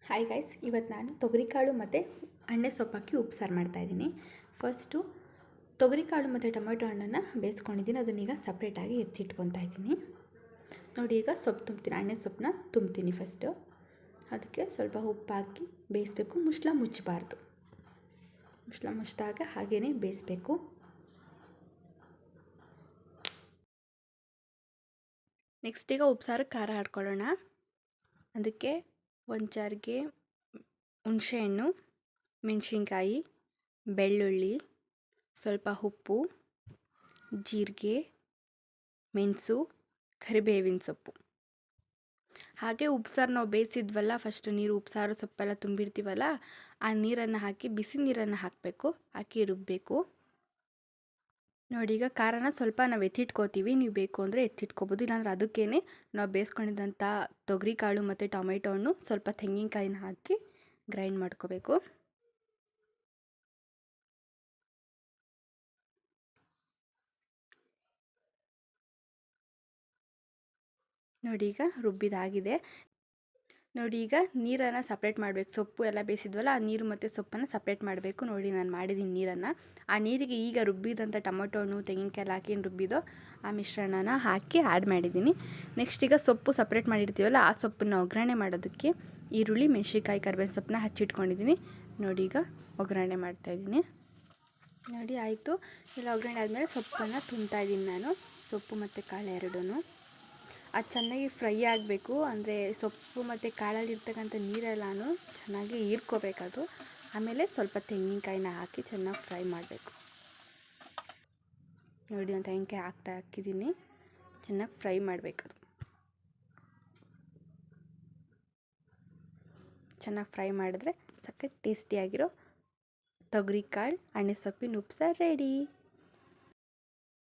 Hi guys, ಇವತ್ತು ನಾನು ತೊಗರಿಕಾಳು ಮತ್ತು ಎಣ್ಣೆ ಸೊಪ್ಪು ಹಾಕಿ ಉಪ್ಸಾರು ಮಾಡ್ತಾಯಿದ್ದೀನಿ. ಫಸ್ಟು ತೊಗರಿಕಾಳು ಮತ್ತು ಟೊಮೆಟೊ ಹಣ್ಣನ್ನು ಬೇಯಿಸ್ಕೊಂಡಿದ್ದೀನಿ. ಅದನ್ನೀಗ ಸಪ್ರೇಟಾಗಿ ಎತ್ತಿಟ್ಕೊತಾ ಇದ್ದೀನಿ. ನೋಡಿ, ಈಗ ಸೊಪ್ಪು ತುಂಬ್ತೀನಿ. ಎಣ್ಣೆ ಸೊಪ್ಪನ್ನ ತುಂಬ್ತೀನಿ. ಫಸ್ಟು ಅದಕ್ಕೆ ಸ್ವಲ್ಪ ಉಪ್ಪು ಹಾಕಿ ಬೇಯಿಸ್ಬೇಕು. ಮುಚ್ಚಬಾರ್ದು. ಮುಚ್ಚಿದಾಗ ಹಾಗೇ ಬೇಯಿಸ್ಬೇಕು. ನೆಕ್ಸ್ಟ್ ಈಗ ಉಪ್ಸಾರು ಖಾರ ಹಾಡ್ಕೊಳ್ಳೋಣ. ಅದಕ್ಕೆ ಒಂದು ಜಾರಿಗೆ ಹುಣಸೆಹಣ್ಣು, ಮೆಣಸಿನ್ಕಾಯಿ, ಬೆಳ್ಳುಳ್ಳಿ, ಸ್ವಲ್ಪ ಉಪ್ಪು, ಜೀರಿಗೆ, ಮೆಣಸು, ಕರಿಬೇವಿನ ಸೊಪ್ಪು ಹಾಗೆ ಉಪ್ಸಾರು ನಾವು ಬೇಯಿಸಿದ್ವಲ್ಲ, ಫಸ್ಟು ನೀರು ಉಪ್ಸಾರು ಸೊಪ್ಪೆಲ್ಲ ತುಂಬಿರ್ತೀವಲ್ಲ, ಆ ನೀರನ್ನು ಹಾಕಿ ಬಿಸಿ ನೀರನ್ನು ಹಾಕಿ ರುಬ್ಬಬೇಕು. ನೋಡಿ, ಈಗ ಖಾರನ ಸ್ವಲ್ಪ ನಾವು ಎತ್ತಿಟ್ಕೋತೀವಿ. ನೀವು ಬೇಕು ಅಂದರೆ ಎತ್ತಿಟ್ಕೋಬೋದು. ಇಲ್ಲಾಂದ್ರೆ ಅದಕ್ಕೇ ನಾವು ಬೇಯಿಸ್ಕೊಂಡಿದ್ದಂಥ ತೊಗರಿಕಾಳು ಮತ್ತು ಟೊಮೆಟೊ ಹಣ್ಣು, ಸ್ವಲ್ಪ ತೆಂಗಿನಕಾಯಿನ ಹಾಕಿ ಗ್ರೈಂಡ್ ಮಾಡ್ಕೋಬೇಕು. ನೋಡಿ, ಈಗ ರುಬ್ಬಿದಾಗಿದೆ. ನೋಡಿ, ಈಗ ನೀರನ್ನು ಸಪ್ರೇಟ್ ಮಾಡಬೇಕು. ಸೊಪ್ಪು ಎಲ್ಲ ಬೇಯಿಸಿದ್ವಲ್ಲ, ಆ ನೀರು ಮತ್ತು ಸೊಪ್ಪನ್ನು ಸಪ್ರೇಟ್ ಮಾಡಬೇಕು. ನೋಡಿ, ನಾನು ಮಾಡಿದ್ದೀನಿ ನೀರನ್ನು. ಆ ನೀರಿಗೆ ಈಗ ರುಬ್ಬಿದಂಥ ಟೊಮೆಟೊ ಹಣ್ಣು, ತೆಂಗಿನಕಾಯಿ ಹಾಕಿ ಏನು ರುಬ್ಬಿದೋ ಆ ಮಿಶ್ರಣನ ಹಾಕಿ ಆ್ಯಡ್ ಮಾಡಿದ್ದೀನಿ. ನೆಕ್ಸ್ಟ್ ಈಗ ಸೊಪ್ಪು ಸಪ್ರೇಟ್ ಮಾಡಿರ್ತೀವಲ್ಲ, ಆ ಸೊಪ್ಪನ್ನು ಒಗ್ಗರಣೆ ಮಾಡೋದಕ್ಕೆ ಈರುಳ್ಳಿ, ಮೆಣಸಿನ್ಕಾಯಿ, ಕರಿಬೇವಿನ ಸೊಪ್ಪನ್ನ ಹಚ್ಚಿಟ್ಕೊಂಡಿದ್ದೀನಿ. ನೋಡಿ, ಈಗ ಒಗ್ಗರಣೆ ಮಾಡ್ತಾಯಿದ್ದೀನಿ. ನೋಡಿ, ಆಯಿತು. ಇಲ್ಲ, ಒಗ್ಗರಣೆ ಆದಮೇಲೆ ಸೊಪ್ಪನ್ನು ತುಂಬ್ತಾಯಿದ್ದೀನಿ ನಾನು. ಸೊಪ್ಪು ಮತ್ತು ಕಾಳು ಎರಡೂ ಅದು ಚೆನ್ನಾಗಿ ಫ್ರೈ ಆಗಬೇಕು. ಅಂದರೆ ಸೊಪ್ಪು ಮತ್ತು ಕಾಳಲ್ಲಿರ್ತಕ್ಕಂಥ ನೀರೆಲ್ಲನೂ ಚೆನ್ನಾಗಿ ಹೀರ್ಕೋಬೇಕದು. ಆಮೇಲೆ ಸ್ವಲ್ಪ ತೆಂಗಿನಕಾಯಿನ ಹಾಕಿ ಚೆನ್ನಾಗಿ ಫ್ರೈ ಮಾಡಬೇಕು. ನೋಡಿ, ನಾನು ತೆಂಗಿನಕಾಯಿ ಹಾಕಿದ್ದೀನಿ. ಚೆನ್ನಾಗಿ ಫ್ರೈ ಮಾಡಬೇಕದು. ಚೆನ್ನಾಗಿ ಫ್ರೈ ಮಾಡಿದ್ರೆ ಸಖತ್ ಟೇಸ್ಟಿಯಾಗಿರೋ ತೊಗರಿಕಾಳು ಎಣ್ಣೆ ಸೊಪ್ಪಿನ ಉಪ್ಸಾರು ರೆಡಿ.